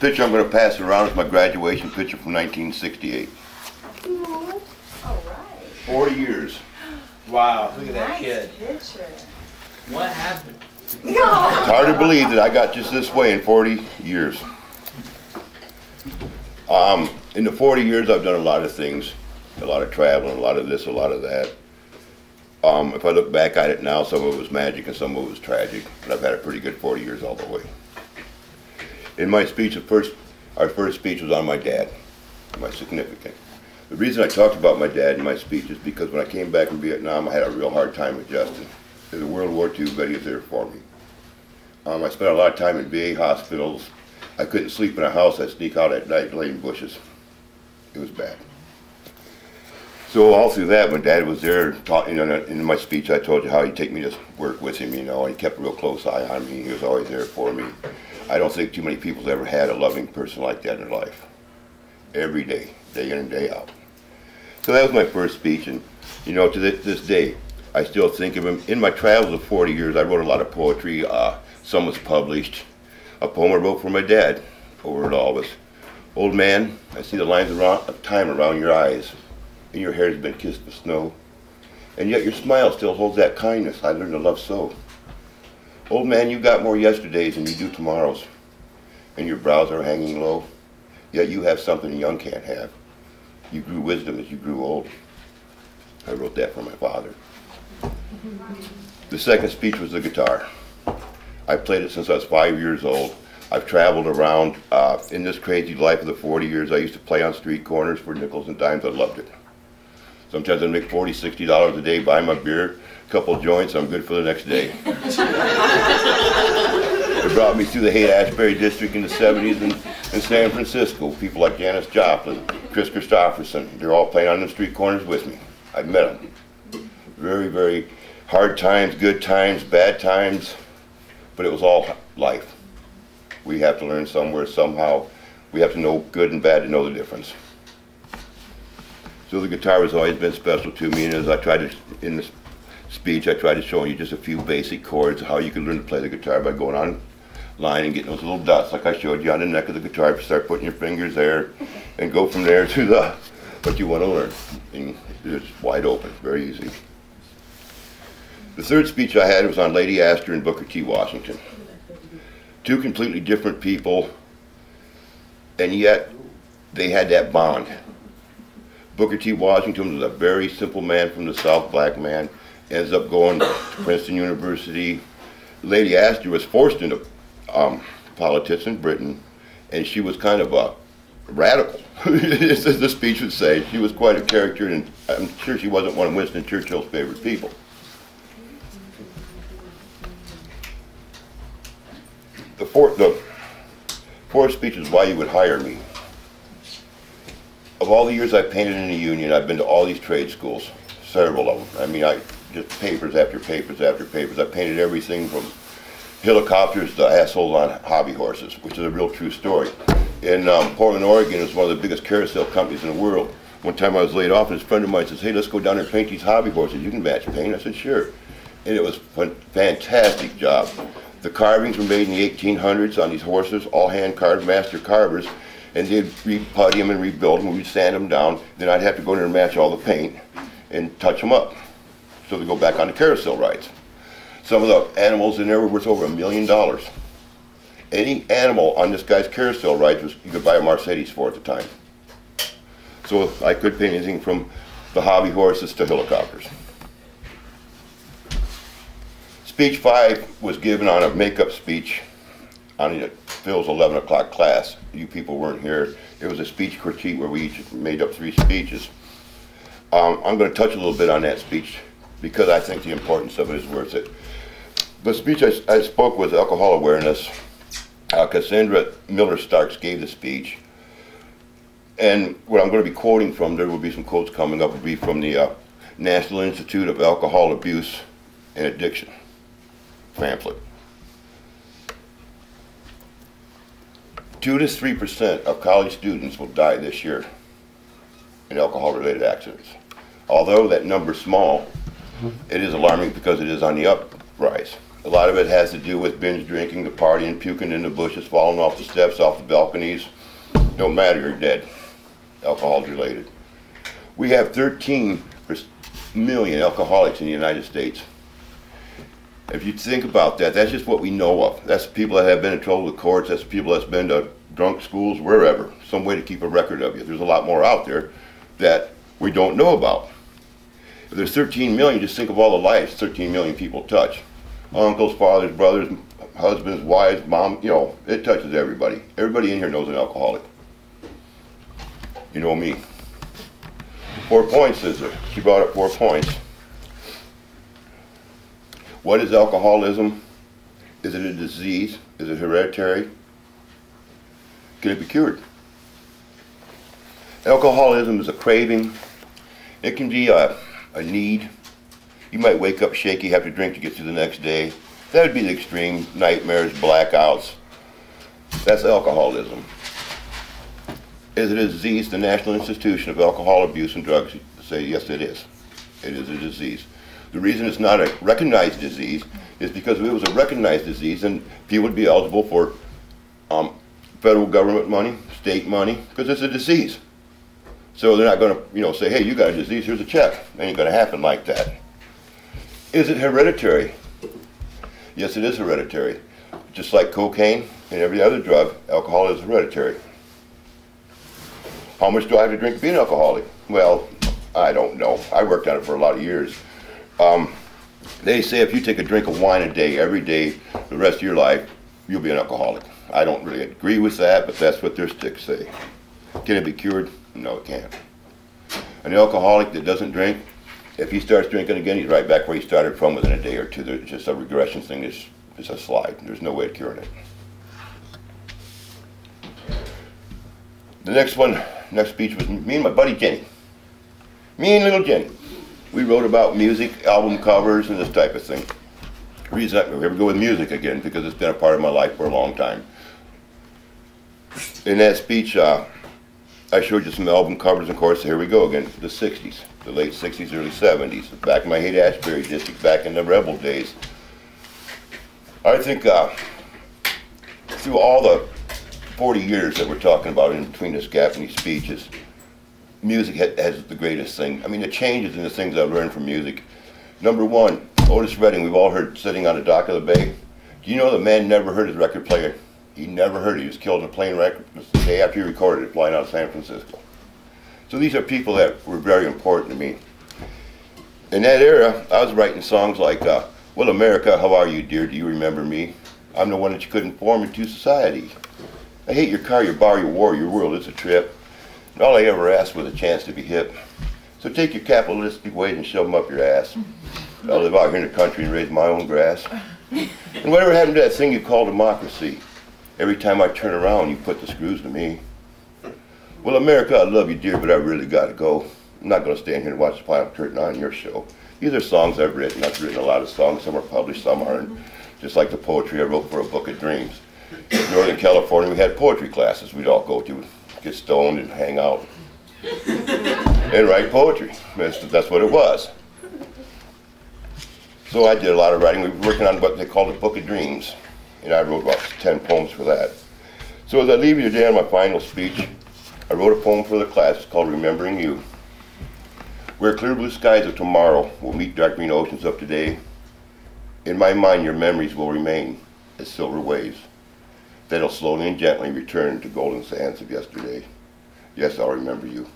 picture I'm going to pass around is my graduation picture from 1968. All right. 40 years. Wow, look at that Nice kid. picture. What happened? It's hard to believe that I got just this way in 40 years. In the 40 years, I've done a lot of things, a lot of traveling, a lot of this, a lot of that. If I look back at it now, some of it was magic and some of it was tragic, but I've had a pretty good 40 years all the way. In my speech, our first speech was on my dad, my significant. The reason I talked about my dad in my speech is because when I came back from Vietnam, I had a real hard time adjusting. As a World War II vet, he was there for me. I spent a lot of time in VA hospitals. I couldn't sleep in a house. I'd sneak out at night, lay in bushes. It was bad. So all through that, my dad was there. In my speech, I told you how he'd take me to work with him. You know, he kept a real close eye on me. He was always there for me. I don't think too many people ever had a loving person like that in their life. Every day, day in and day out. So that was my first speech, and you know, to this day, I still think of him. In my travels of 40 years, I wrote a lot of poetry. Some was published. A poem I wrote for my dad over it all was, "Old man, I see the lines of time around your eyes, and your hair has been kissed with snow, and yet your smile still holds that kindness I learned to love so. Old man, you got more yesterdays than you do tomorrows, and your brows are hanging low, yet you have something young can't have. You grew wisdom as you grew old." I wrote that for my father. The second speech was the guitar. I played it since I was 5 years old. I've traveled around in this crazy life of the 40 years. I used to play on street corners for nickels and dimes. I loved it. Sometimes I'd make $40, $60 a day, buy my beer, a couple joints, I'm good for the next day. It brought me through the Haight-Ashbury district in the 70s in San Francisco. People like Janis Joplin, Chris Christopherson, they're all playing on the street corners with me. I've met them. Very, very hard times, good times, bad times, but it was all life. We have to learn somewhere, somehow. We have to know good and bad to know the difference. So the guitar has always been special to me, and as I tried to, in the speech, I tried to show you just a few basic chords, how you can learn to play the guitar by going online and getting those little dots like I showed you on the neck of the guitar. Start putting your fingers there and go from there to what you want to learn. And it's wide open, very easy. The third speech I had was on Lady Astor and Booker T. Washington. Two completely different people, and yet they had that bond. Booker T. Washington was a very simple man from the South, black man, ends up going to Princeton University. Lady Astor was forced into politics in Britain, and she was kind of a radical, as the speech would say. She was quite a character, and I'm sure she wasn't one of Winston Churchill's favorite people. The fourth speech is why you would hire me. Of all the years I painted in the union, I've been to all these trade schools, several of them. I mean, just papers after papers after papers. I painted everything from helicopters to assholes on hobby horses, which is a real true story. In Portland, Oregon, it was one of the biggest carousel companies in the world. One time I was laid off, and this friend of mine says, "Hey, let's go down and paint these hobby horses. You can match paint." I said, "Sure." And it was a fantastic job. The carvings were made in the 1800s on these horses, all hand-carved master carvers, and they'd re-putty them and rebuild them, we'd sand them down, then I'd have to go in there and match all the paint and touch them up so they go back on the carousel rides. Some of the animals in there were worth over $1 million. Any animal on this guy's carousel rides you could buy a Mercedes for at the time. So I could paint anything from the hobby horses to helicopters. Speech 5 was given on a makeup speech on Phil's 11 o'clock class. You people weren't here. It was a speech critique where we each made up 3 speeches. I'm going to touch a little bit on that speech because I think the importance of it is worth it. The speech I spoke was alcohol awareness. Cassandra Miller Starks gave the speech. And what I'm going to be quoting from, there will be some quotes coming up, will be from the National Institute of Alcohol Abuse and Addiction pamphlet. 2 to 3% of college students will die this year in alcohol-related accidents. Although that number's small, it is alarming because it is on the uprise. A lot of it has to do with binge drinking, the partying, puking in the bushes, falling off the steps, off the balconies. Don't matter, you're dead. Alcohol's related. We have 13 million alcoholics in the United States. If you think about that, that's just what we know of. That's people that have been in trouble with courts, that's people that's been to drunk schools, wherever. Some way to keep a record of you. There's a lot more out there that we don't know about. If there's 13 million, just think of all the lives 13 million people touch. Uncles, fathers, brothers, husbands, wives, mom, you know, it touches everybody. Everybody in here knows an alcoholic. You know me. 4 points, Neeser. She brought up 4 points. What is alcoholism? Is it a disease? Is it hereditary? Can it be cured? Alcoholism is a craving. It can be a need. You might wake up shaky, have to drink to get through the next day. That would be the extreme. Nightmares, blackouts. That's alcoholism. Is it a disease? The National Institution of Alcohol Abuse and Drugs say yes, it is. It is a disease. The reason it's not a recognized disease is because if it was a recognized disease, then people would be eligible for federal government money, state money, because it's a disease. So they're not going to, say, hey, you got a disease, here's a check. It ain't going to happen like that. Is it hereditary? Yes, it is hereditary. Just like cocaine and every other drug, alcohol is hereditary. How much do I have to drink to be an alcoholic? Well, I don't know. I worked on it for a lot of years. They say if you take a drink of wine a day, every day, the rest of your life, you'll be an alcoholic. I don't really agree with that, but that's what their sticks say. Can it be cured? No, it can't. An alcoholic that doesn't drink, if he starts drinking again, he's right back where he started from within a day or two. There's just a regression thing. It's a slide. There's no way of curing it. The next speech was me and my buddy Jenny. Me and little Jenny. We wrote about music, album covers, and this type of thing. The reason here we go with music again, because it's been a part of my life for a long time. In that speech, I showed you some album covers, of course, here we go again, the 60s, the late 60s, early 70s, back in my Haight-Ashbury district, back in the rebel days. I think through all the 40 years that we're talking about in between this gap in these speeches, music has the greatest thing. I mean, the changes in the things I've learned from music. Number one, Otis Redding, we've all heard Sitting on the Dock of the Bay. Do you know the man never heard his record player? He never heard it. He was killed in a plane wreck the day after he recorded it, flying out of San Francisco. So these are people that were very important to me. In that era, I was writing songs like, well, America, how are you, dear? Do you remember me? I'm the one that you couldn't form into society. I hate your car, your bar, your war, your world. It's a trip. And all I ever asked was a chance to be hip. So take your capitalistic ways and shove them up your ass. I'll live out here in the country and raise my own grass. And whatever happened to that thing you call democracy? Every time I turn around, you put the screws to me. Well, America, I love you, dear, but I really got to go. I'm not going to stand here and watch the final curtain on your show. These are songs I've written. I've written a lot of songs. Some are published, some aren't. Just like the poetry I wrote for a Book of Dreams. In Northern California, we had poetry classes we'd all go to, get stoned and hang out and write poetry. That's what it was. So I did a lot of writing. We were working on what they called a Book of Dreams, and I wrote about 10 poems for that. So as I leave you today on my final speech, I wrote a poem for the class. It's called Remembering You. Where clear blue skies of tomorrow will meet dark green oceans of today, in my mind your memories will remain as silver waves that'll slowly and gently return to golden sands of yesterday. Yes, I'll remember you.